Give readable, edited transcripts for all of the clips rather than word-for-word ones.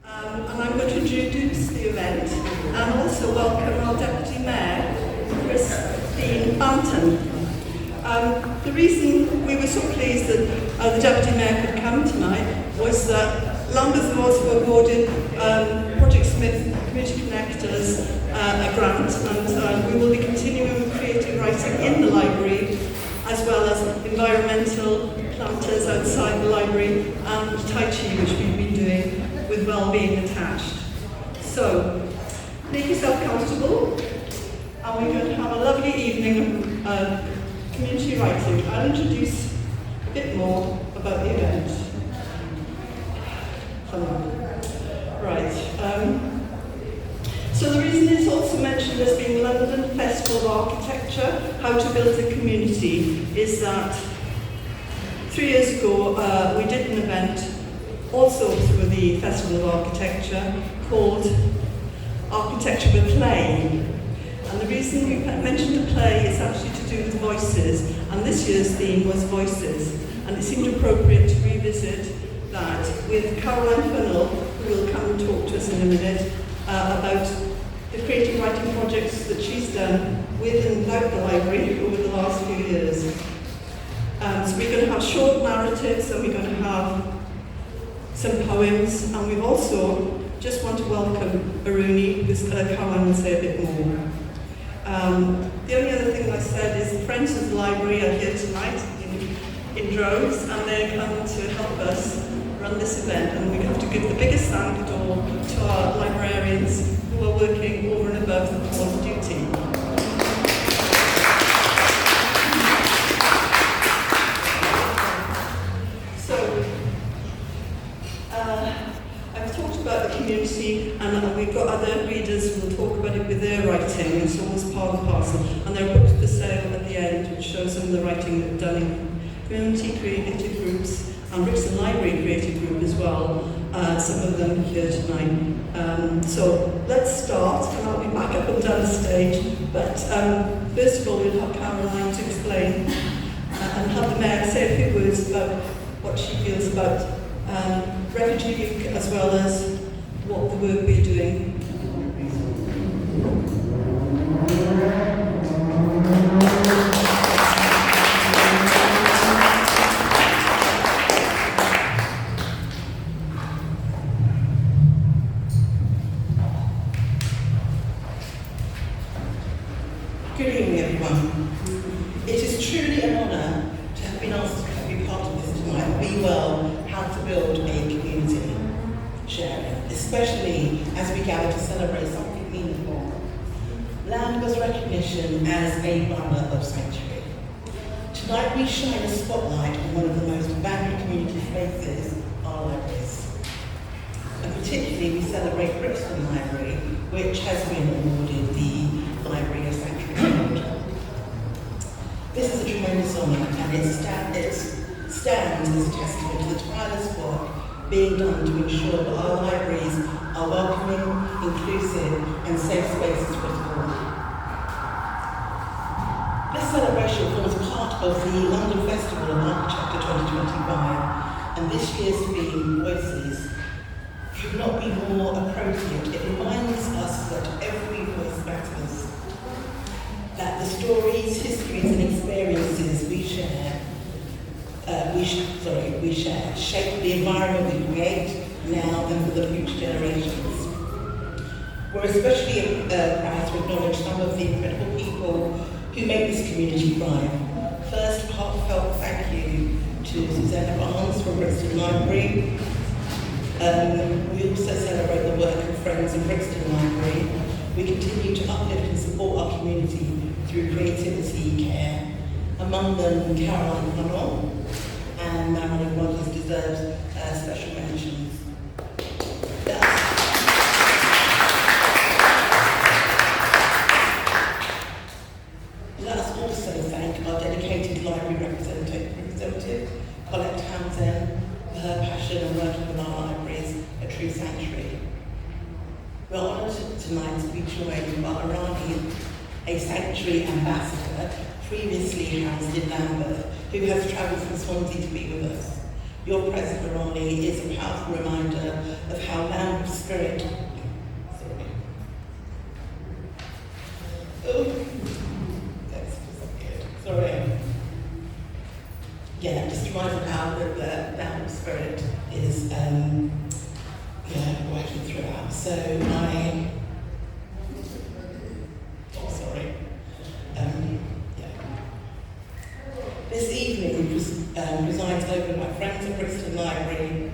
And I'm going to introduce the event and also welcome our Deputy Mayor Christine Banton. The reason we were so pleased that the Deputy Mayor could come tonight was that Lambeth was awarded Project Smith Community Connectors a grant, and we will be continuing creating writing in the library as well as environmental planters outside the library and Tai Chi, which we've been doing with well-being attached. So, make yourself comfortable, and we're going to have a lovely evening of community writing. I'll introduce a bit more about the event. So the reason it's also mentioned as being London Festival of Architecture, How to Build a Community, is that 3 years ago we did an event also through the Festival of Architecture called Architecture with Play. And the reason we mentioned the play is actually to do with voices, and this year's theme was voices, and it seemed appropriate to revisit that with Caroline Funnell, who will come and talk to us in a minute about the creative writing projects that she's done with and without the library over the last few years. So we're going to have short narratives, and we're going to have some poems, and we also just want to welcome Aruni, because Caroline will say a bit more. The only other thing I said is the Friends of the Library are here tonight in droves, and they're coming to help us run this event, and we have to give the biggest thank you to our librarians who are working over and above the call of duty. I've talked about the community, and we've got other readers who will talk about it with their writing. It's always part and parcel, and there are books for sale at the end which show some of the writing that we've done in community creative groups and Brixton Library creative group as well, some of them here tonight. So let's start, and I'll be back up and down the stage, but first of all we'll have Caroline to explain and have the Mayor say a few words about what she feels about Refugee Week as well as what the work we're doing. Good evening, everyone. It is truly an honour to have been asked to be part of this tonight. BeWell, How to Build a Community sharing, especially as we gather to celebrate something meaningful. Lambeth's recognition as a borough of sanctuary. Tonight we shine a spotlight on one of the most valued community spaces, our libraries. And particularly we celebrate Brixton Library, which has been awarded the Library of Sanctuary. This is a tremendous honour, and it stands as a testament to the tireless work being done to ensure that our libraries are welcoming, inclusive, and safe spaces for all. This celebration forms part of the London Festival of Architecture 2025, and this year's theme, Voices, could not be more appropriate. It reminds us that every voice matters, that the stories, histories, and experiences we share shape the environment we create now and for the future generations. We're especially proud to acknowledge some of the incredible people who make this community thrive. First, heartfelt thank you to Susanna Barnes from Brixton Library. We also celebrate the work of friends in Brixton Library. We continue to uplift and support our community through creativity, care. Among them, Caroline Funnell and Marilyn Rogers deserves special mentions. Let us also thank our dedicated library representative, Recollect for her passion and working with our libraries, a true sanctuary. We're honoured tonight to be joined by Aruni, a sanctuary ambassador previously housed in Lambeth, who has travelled from Swansea to be with us. your presence, Romney, is a powerful reminder of how Lambeth spirit. Sorry. Oh, that's disappeared. Sorry. Yeah, just reminds of how the Lambeth spirit is working throughout. So this evening presides over my friends at Brixton Library,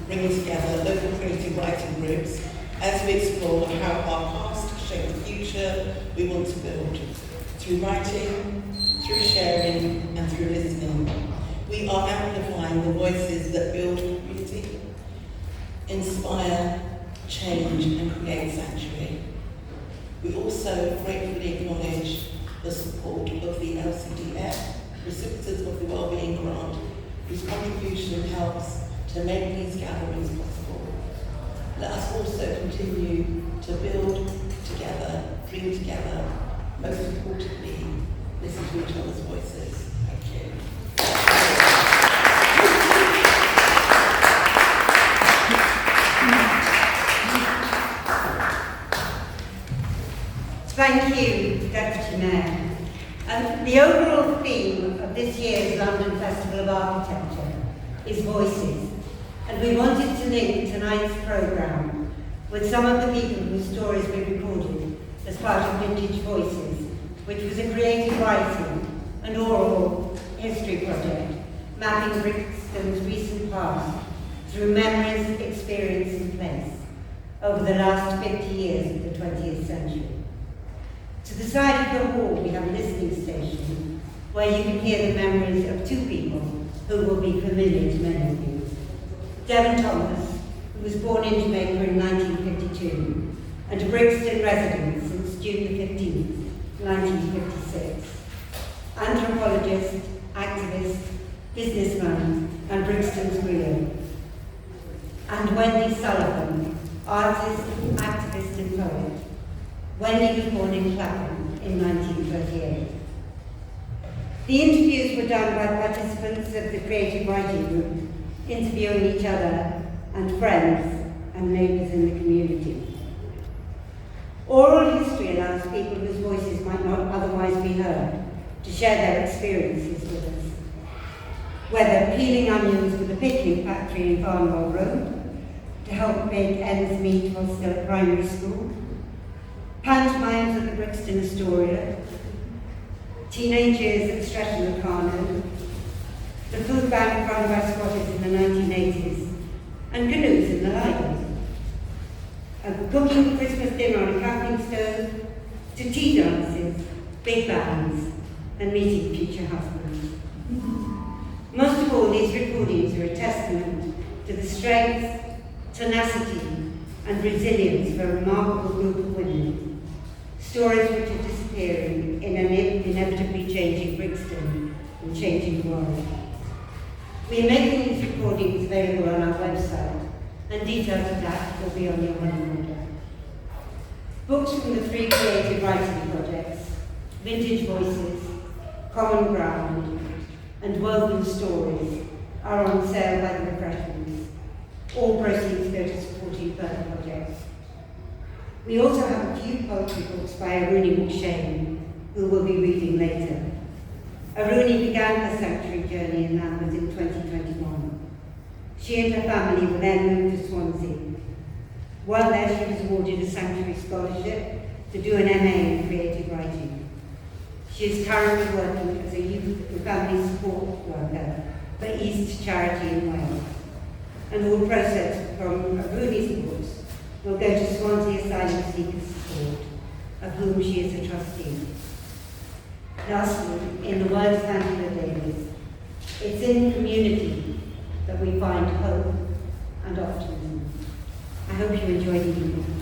bringing together local creative writing groups as we explore how our past shape the future we want to build. Through writing, through sharing, and through listening, we are amplifying the voices that build community, inspire, change, and create sanctuary. We also gratefully acknowledge the support of the LCDF, recipients of the Wellbeing Grant, whose contribution helps to make these gatherings possible. Let us also continue to build together, dream together, most importantly, listen to each other's voices. Thank you. Thank you, Deputy Mayor. The overall theme of this year's London Festival of Architecture is Voices, and we wanted to link tonight's programme with some of the people whose stories we recorded as part of Vintage Voices, which was a creative writing and oral history project mapping Brixton's recent past through memories, experience and place over the last 50 years of the 20th century. To the side of the hall, we have a listening station where you can hear the memories of two people who will be familiar to many of you. Devon Thomas, who was born in Jamaica in 1952 and a Brixton resident since June the 15th, 1956. Anthropologist, activist, businessman, and Brixton's griot. And Wendy Sullivan, artist, activist, and poet. Wendy was born in Clapham in 1938. The interviews were done by participants of the creative writing group, interviewing each other and friends and neighbours in the community. Oral history allows people whose voices might not otherwise be heard to share their experiences with us. Whether peeling onions with a picnic factory in Funnell Road to help make ends meet while still at primary school, pantomimes at the Brixton Astoria, teenage years at Streatham Locarno, the food bank run by squatters in the 1980s, and canoes in the library. Cooking the Christmas dinner on a camping stove, to tea dances, big bands, and meeting future husbands. Most of all, these recordings are a testament to the strength, tenacity, and resilience of a remarkable group of women. Stories which are disappearing in an inevitably changing Brixton and changing world. We are making these recordings available on our website, and details of that will be on your money order. Books from the 3 creative writing projects, Vintage Voices, Common Ground, and Woven Stories, are on sale by the refreshments. All proceeds go to supporting further projects. We also have a few poetry books by Aruni McShane, who will be reading later. Aruni began her sanctuary journey in Lambeth in 2021. She and her family will then move to Swansea. While there, she was awarded a sanctuary scholarship to do an MA in creative writing. She is currently working as a youth and family support worker for East Charity in Wales. And all proceeds from Aruni's books will go to Swansea Asylum Seekers Support, of whom she is a trustee. Lastly, in the words of Angela Davis, it's in community that we find hope and optimism. I hope you enjoy the evening.